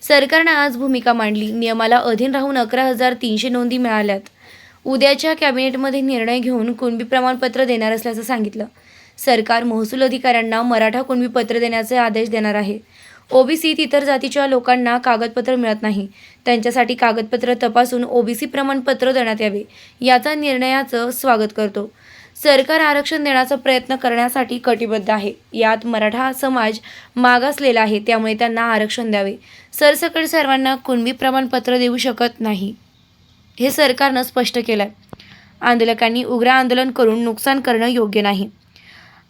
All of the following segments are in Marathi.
सरकारनं आज भूमिका मांडली. नियमाला अधीन राहून 11,300 नोंदी मिळाल्यात. उद्याच्या कॅबिनेटमध्ये निर्णय घेऊन कुणबी प्रमाणपत्र देणार असल्याचं सांगितलं. सरकार महसूल अधिकाऱ्यांना मराठा कुणबी पत्र देण्याचे आदेश देणार आहे. ओबीसीत इतर जातीच्या लोकांना कागदपत्र मिळत नाही. त्यांच्यासाठी कागदपत्र तपासून ओबीसी प्रमाणपत्र देण्यात यावे. याचा निर्णयाचं स्वागत करतो. सरकार आरक्षण देण्याचा प्रयत्न करण्यासाठी कटिबद्ध आहे. यात मराठा समाज मागासलेला आहे, त्यामुळे त्यांना आरक्षण द्यावे. सरसकट सर्वांना कुणबी प्रमाणपत्र देऊ शकत नाही, हे सरकारनं स्पष्ट केलंय. आंदोलकांनी उग्र आंदोलन करून नुकसान करणं योग्य नाही.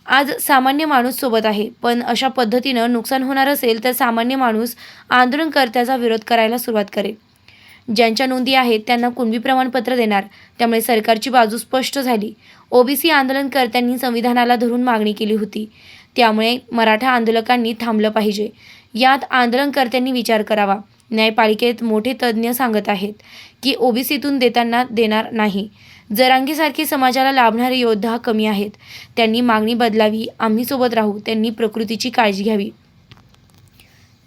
आज सामान्य माणूस सोबत आहे, पण अशा पद्धतीनं नुकसान होणार असेल तर सामान्य माणूस आंदोलनकर्त्याचा विरोध करायला सुरुवात करेल. ज्यांच्या नोंदी आहेत त्यांना कुणबी प्रमाणपत्र देणार. त्यामुळे सरकारची बाजू स्पष्ट झाली. ओबीसी आंदोलनकर्त्यांनी संविधानाला धरून मागणी केली होती, त्यामुळे मराठा आंदोलकांनी थांबलं पाहिजे. यात आंदोलनकर्त्यांनी विचार करावा. न्यायपालिकेत मोठे तज्ज्ञ सांगत आहेत की ओबीसीतून देताना देणार नाही. जरांगेसारखे समाजाला लाभणारे योद्धा कमी आहेत. त्यांनी मागणी बदलावी. आम्ही सोबत राहू. त्यांनी प्रकृतीची काळजी घ्यावी.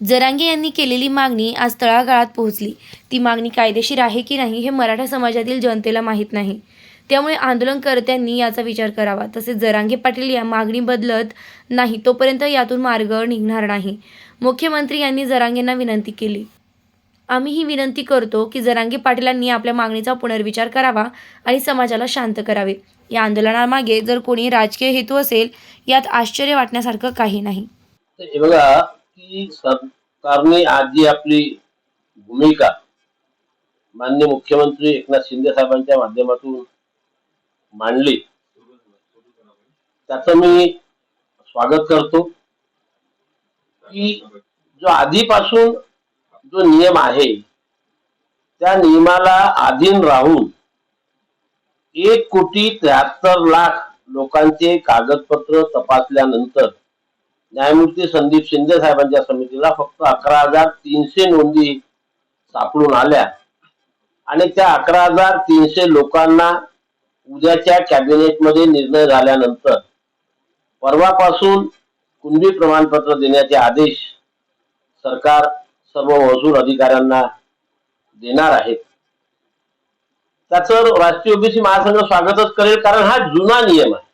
जरांगे यांनी केलेली मागणी आज तळागाळात पोहोचली. ती मागणी कायदेशीर आहे की नाही हे मराठा समाजातील जनतेला माहीत नाही. त्यामुळे आंदोलनकर्त्यांनी याचा विचार करावा. तसेच जरांगे पाटील या मागणी बदलत नाही तोपर्यंत यातून मार्ग निघणार नाही. मुख्यमंत्री यांनी जरांगेंना विनंती केली. आम्ही ही विनंती करतो की जरांगे पाटीलांनी आपल्या मागणीचा पुनर्विचार करावा आणि समाजाला शांत करावे. या आंदोलनामागे जर कोणी राजकीय हेतू असेल, यात आश्चर्य वाटण्यासारखं काही नाही. हे बघा की सरकारने आज जी आपली भूमिका माननीय मुख्यमंत्री एकनाथ शिंदे साहेबांच्या माध्यमातून मांडली, त्याचं मी स्वागत करतो. की जो आधीपासून जो नियम आहे त्या नियमाला अधीन राहून 1,73,00,000 लोकांचे कागदपत्र तपासल्यानंतर न्यायमूर्ती संदीप शिंदे साहेबांच्या समितीला फक्त 11,300 नोंदी सापडून आल्या आणि त्या 11,300 लोकांना उद्याच्या कॅबिनेटमध्ये निर्णय झाल्यानंतर परवापासून कुणबी प्रमाणपत्र देण्याचे आदेश सरकार सर्व महसूल अधिकाऱ्यांना देणार आहे. त्याचं राष्ट्रीय ओबीसी महासंघ स्वागतच करेल, कारण हा जुना नियम आहे.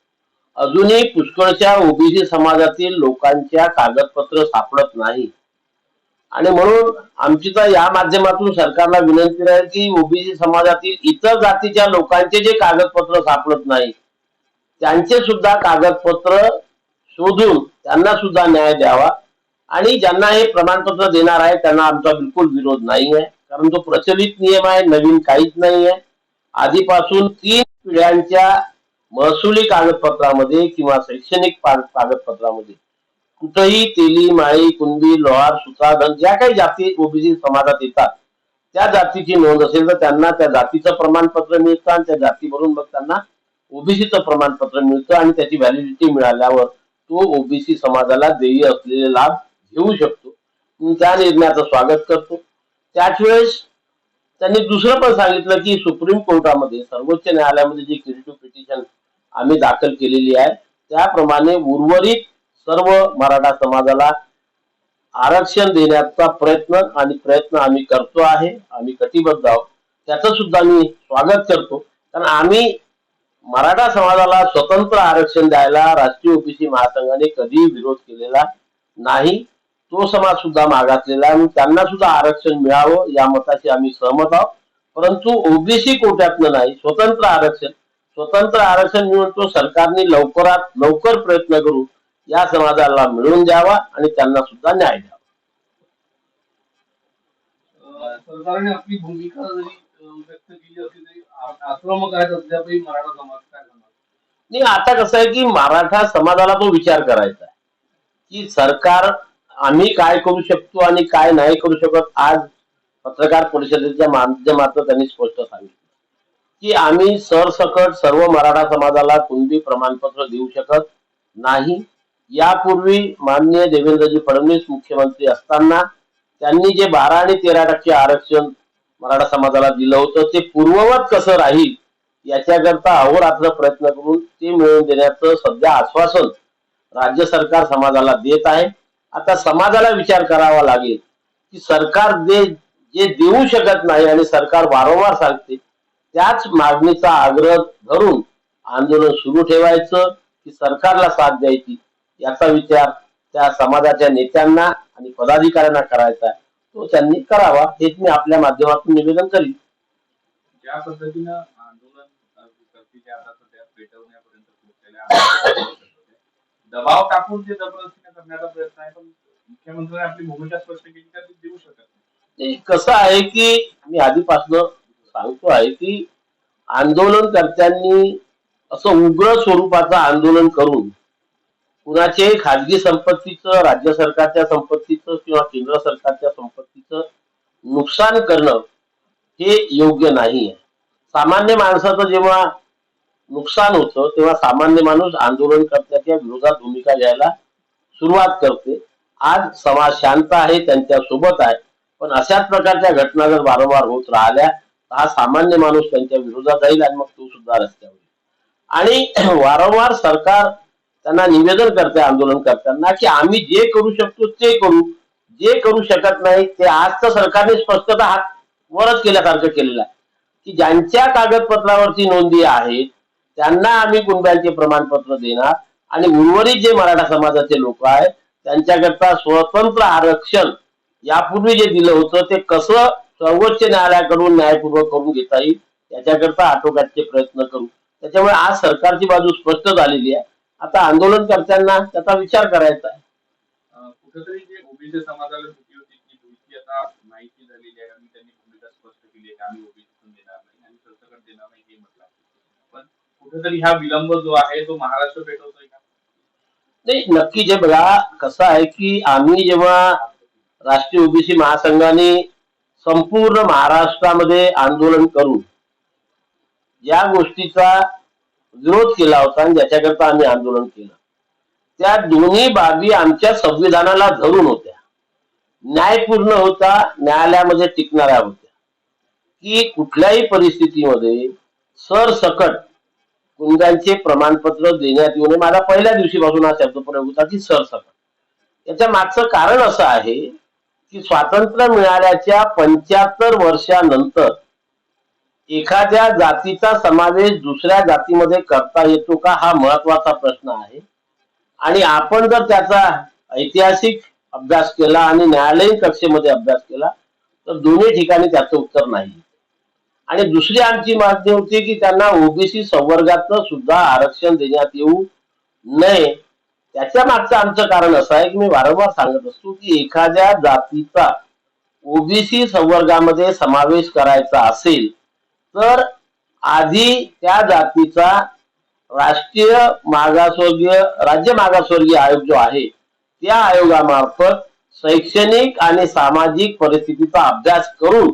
अजूनही पुष्कळशा ओबीसी समाजातील लोकांच्या कागदपत्र सापडत नाही आणि म्हणून आमची तर या माध्यमातून सरकारला विनंती आहे की ओबीसी समाजातील इतर जातीच्या लोकांचे जे कागदपत्र सापडत नाही त्यांचे सुद्धा कागदपत्र शोधून त्यांना सुद्धा न्याय द्यावा. आणि ज्यांना हे प्रमाणपत्र देणार आहे त्यांना आमचा बिलकुल विरोध नाही आहे, कारण तो प्रचलित नियम आहे, नवीन काहीच नाही आहे. आधीपासून 3 पिढ्यांच्या महसुली कागदपत्रामध्ये किंवा शैक्षणिक कागदपत्रामध्ये कुठेही तेली, माळी, कुणबी, लोहार, सुतार, ज्या काही जाती ओबीसी समाजात येतात त्या जातीची नोंद असेल तर त्यांना त्या जातीचं प्रमाणपत्र मिळतं आणि त्या जातीवरून मग त्यांना ओबीसीचं प्रमाणपत्र मिळतं आणि त्याची व्हॅलिडिटी मिळाल्यावर तो ओबीसी समाजाला देय असलेले लाभ घेऊ शकतो. त्या निर्णयाचं स्वागत करतो. त्याच वेळेस त्यांनी दुसरं पण सांगितलं की सुप्रीम कोर्टामध्ये, सर्वोच्च न्यायालयामध्ये जी क्युरेटिव्ह पिटिशन आम्ही दाखल केलेली आहे त्याप्रमाणे उर्वरित सर्व मराठा समाजाला आरक्षण देण्याचा प्रयत्न आम्ही करतो आहे. आम्ही कटिबद्ध आहोत. त्याचं सुद्धा मी स्वागत करतो, कारण आम्ही मराठा समाजाला स्वतंत्र आरक्षण द्यायला राष्ट्रीय ओबीसी महासंघाने कधी विरोध केलेला नाही. तो समाज सुद्धा मागासलेला आहे, त्यांना सुद्धा आरक्षण मिळावं या मताशी आम्ही सहमत आहोत. परंतु ओबीसी कोट्यातनं नाही, स्वतंत्र आरक्षण मिळून तो सरकारने लवकरात लवकर प्रयत्न करून या समाजाला मिळवून द्यावा आणि त्यांना सुद्धा न्याय द्यावा. सरकारने आपली भूमिका जरी व्यक्त केली असली तरी आक्रमक आहे अद्यापही मराठा समाज काय करणार नाही. आता कसं आहे की मराठा समाजाला तो विचार करायचा आहे की सरकार आम्ही काय करू शकतो आणि काय नाही करू शकत. आज पत्रकार परिषदेच्या माध्यमातून त्यांनी स्पष्ट सांगितलं की आम्ही सरसकट सर्व मराठा समाजाला कुणबी प्रमाणपत्र देऊ शकत नाही. यापूर्वी माननीय देवेंद्रजी फडणवीस मुख्यमंत्री असताना त्यांनी जे 12 आणि 13% आरक्षण मराठा समाजाला दिलं होतं ते पूर्ववत कसं राहील याच्याकरता अहोरात्र प्रयत्न करून ते मिळवून देण्याचं सध्या आश्वासन राज्य सरकार समाजाला देत आहे. आता समाजाला विचार करावा लागेल की सरकार जे देऊ शकत नाही आणि सरकार वारंवार सांगते त्याच मागणीचा आग्रह धरून आंदोलन सुरू ठेवायचं की सरकारला साथ द्यायची याचा विचार त्या समाजाच्या नेत्यांना आणि पदाधिकाऱ्यांना करायचा आहे तो त्यांनी करावा हेच मी आपल्या माध्यमातून निवेदन करीन. ज्या पद्धतीनं आंदोलन करते आता सध्या पेटवण्यापर्यंत पोहोचलेल्या दबाव टाकून ते जबरदस्तीने करण्याचा प्रयत्न आहे पण मुख्यमंत्र्यांनी आपली भूमिका स्पष्ट केली तर ती देऊ शकत नाही. कसं आहे की मी आधीपासून सांगतो आहे की आंदोलनकर्त्यांनी असं उग्र स्वरूपाचं आंदोलन करून कुणाचे खाजगी संपत्तीचं राज्य सरकारच्या संपत्तीचं किंवा केंद्र सरकारच्या संपत्तीचं नुकसान करणं हे योग्य नाही आहे. सामान्य माणसाचं जेव्हा नुकसान होतं तेव्हा सामान्य माणूस आंदोलनकर्त्याच्या विरोधात भूमिका घ्यायला सुरुवात करते. आज समाज शांत आहे त्यांच्या सोबत आहे पण अशाच प्रकारच्या घटना जर वारंवार होत राहिल्या तर हा सामान्य माणूस त्यांच्या विरोधात जाईल आणि मग तो सुद्धा रस्त्यावर येईल. आणि वारंवार सरकार त्यांना निवेदन करते आंदोलनकर्त्यांना की आम्ही जे करू शकतो ते करू जे करू शकत नाही ते आज तर सरकारने स्पष्टता हात वरच केल्यासारखं केलेलं आहे की ज्यांच्या कागदपत्रावरती नोंदी आहेत त्यांना आम्ही कुणब्यांचे प्रमाणपत्र देणार आणि उर्वरित जे मराठा समाजाचे लोक आहेत त्यांच्याकरता स्वतंत्र आरक्षण यापूर्वी जे दिलं होतं ते कसं सर्वोच्च न्यायालयाकडून न्यायपूर्वक करून घेता येईल याच्याकरता आटोक्याचे प्रयत्न करू. त्याच्यामुळे आज सरकारची बाजू स्पष्ट झालेली आहे. आता आंदोलनकर्त्यांना त्याचा विचार करायचा आहे. कुठेतरी जे ओबीसी समाजाला भीती होती की भीती आता माहिती झालेली आहे आणि त्यांनी भूमिका स्पष्ट केली आहे की आम्ही ओबीसीतून देणार नाही आणि सरसकट देणार नाही हे म्हटलं पण कुठेतरी हा विलंब जो आहे तो महाराष्ट्र पेटवतोय का? नाही नक्की जे बघा कसं आहे की आम्ही जेव्हा राष्ट्रीय ओबीसी महासंघाने संपूर्ण महाराष्ट्रामध्ये आंदोलन करून ज्या गोष्टीचा विरोध केला होता आणि ज्याच्याकरता आम्ही आंदोलन केलं त्या दोन्ही बाबी आमच्या संविधानाला धरून होत्या. न्यायपूर्ण होता न्यायालयामध्ये टिकणाऱ्या होत्या की कुठल्याही परिस्थितीमध्ये सरसकट कुणब्यांचे प्रमाणपत्र देण्यात येऊ नये. माझा पहिल्या दिवशीपासून हा शब्दप्रयोग होता की सरसकट. याच्या मागचं कारण असं आहे की स्वातंत्र्य मिळाल्याच्या 75 वर्षानंतर एखाद्या जातीचा समावेश दुसऱ्या जातीमध्ये करता येतो का हा महत्वाचा प्रश्न आहे आणि आपण जर त्याचा ऐतिहासिक अभ्यास केला आणि न्यायालयीन कक्षेमध्ये अभ्यास केला तर दोन्ही ठिकाणी त्याचं उत्तर नाही. आणि दुसरी आमची मागणी होती की त्यांना ओबीसी संवर्गातलं सुद्धा आरक्षण देण्यात येऊ नये. त्याच्या मागचं आमचं कारण असं आहे की मी वारंवार सांगत असतो की एखाद्या जातीचा ओबीसी संवर्गामध्ये समावेश करायचा असेल तर आधी त्या जातीचा राष्ट्रीय मागासवर्गीय राज्य मागासवर्गीय आयोग जो आहे त्या आयोगामार्फत शैक्षणिक आणि सामाजिक परिस्थितीचा अभ्यास करून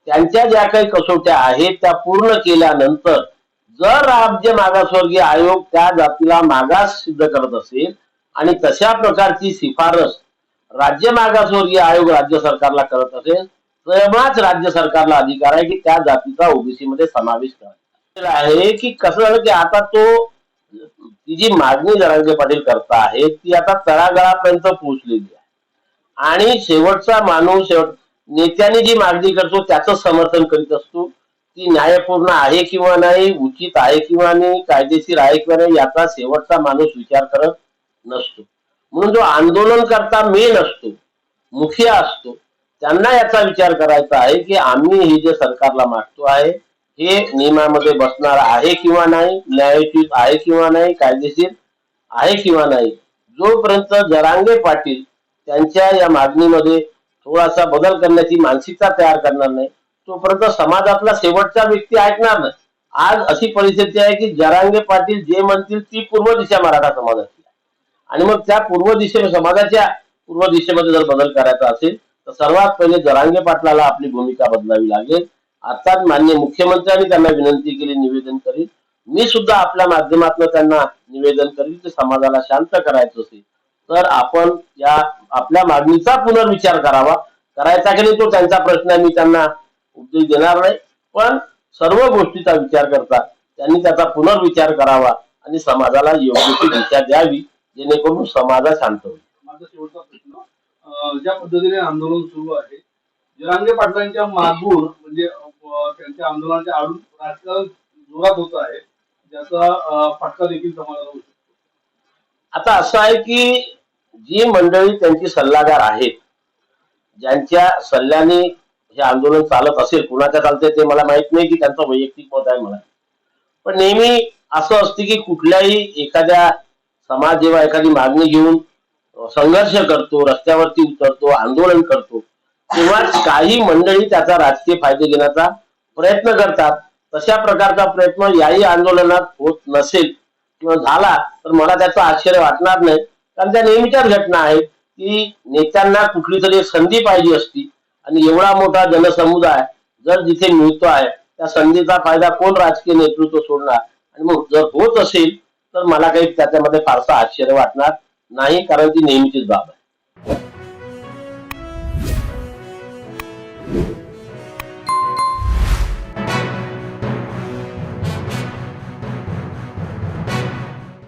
त्यांच्या ज्या काही कसोट्या आहेत त्या पूर्ण केल्यानंतर जर राज्य मागासवर्गीय आयोग त्या जातीला मागास सिद्ध करत असेल आणि तशा प्रकारची शिफारस राज्य मागासवर्गीय आयोग राज्य सरकारला करत असेल तेव्हाच राज्य सरकारला अधिकार आहे की त्या जातीचा ओबीसी मध्ये समावेश करायचा आहे. की कसं झालं की आता ती जी मागणी जरांगे पाटील करता आहे ती आता तळागाळापर्यंत पोहोचलेली आहे आणि शेवटचा माणूस नेत्यांनी जी मागणी करतो त्याचं समर्थन करीत असतो ती न्यायपूर्ण आहे किंवा नाही उचित आहे किंवा नाही कायदेशीर आहे किंवा नाही याचा शेवटचा माणूस विचार करत नसतो. म्हणून जो आंदोलन करता मेन असतो मुखिया असतो त्यांना याचा विचार करायचा आहे की आम्ही हे जे सरकारला मागतो आहे हे नियमामध्ये बसणार आहे किंवा नाही न्यायोचित आहे किंवा नाही कायदेशीर आहे किंवा नाही. जोपर्यंत जरांगे पाटील त्यांच्या या मागणीमध्ये थोडासा बदल करण्याची मानसिकता तयार करणार नाही तोपर्यंत समाजातला शेवटचा व्यक्ती ऐकणार नाही. आज अशी परिस्थिती आहे की जरांगे पाटील जे म्हणतील ती पूर्व दिशा मराठा समाजाची आहे आणि मग त्या समाजाच्या पूर्व दिशेमध्ये जर बदल करायचा असेल तर सर्वात पहिले जरांगे पाटलाला आपली भूमिका बदलावी लागेल. आताच माननीय मुख्यमंत्र्यांनी त्यांना विनंती केली निवेदन करील. मी सुद्धा आपल्या माध्यमातून त्यांना निवेदन करील की समाजाला शांत करायचं असेल तर आपण या आपल्या मागणीचा पुनर्विचार करायचा की नाही तो त्यांचा प्रश्न आहे. मी त्यांना उपदेश देणार नाही पण सर्व गोष्टीचा विचार करता त्यांनी त्याचा पुनर्विचार करावा आणि समाजाला योग्य ती दिशा द्यावी जेणेकरून समाज शांत होईल. माझा शेवटचा प्रश्न ज्या पद्धतीने आंदोलन सुरू आहे, जरांगे पाटलांच्या मागून म्हणजे त्यांच्या आंदोलनाच्या आडून राजकारण जोरात होत आहे, ज्याचा फटका देखील समाजाला होऊ शकतो. आता असं आहे की जी मंडळी त्यांची सल्लागार आहेत, ज्यांच्या सल्ल्याने हे आंदोलन चालत असेल, कुणाच्या चालते ते मला माहित नाही, की त्यांचं वैयक्तिक मत आहे मला. पण नेहमी असं असते की कुठल्याही एखाद्या समाज जेव्हा एखादी मागणी घेऊन संघर्ष करतो, रस्त्यावरती उतरतो, आंदोलन करतो, तेव्हा काही मंडळी त्याचा राजकीय फायदे घेण्याचा प्रयत्न करतात. तशा प्रकारचा प्रयत्न याही आंदोलनात होत नसेल किंवा झाला तर मला त्याचं आश्चर्य वाटणार नाही, कारण त्या नेहमीच्याच घटना आहेत की नेत्यांना कुठली तरी एक संधी पाहिजे असती, आणि एवढा मोठा जनसमुदाय जर जिथे मिळतो आहे त्या संधीचा फायदा कोण राजकीय नेतृत्व सोडणार. आणि मग जर होत असेल तर मला काही त्याच्यामध्ये फारसं आश्चर्य वाटणार नाही, कारण ती नेहमीचीच बाब आहे.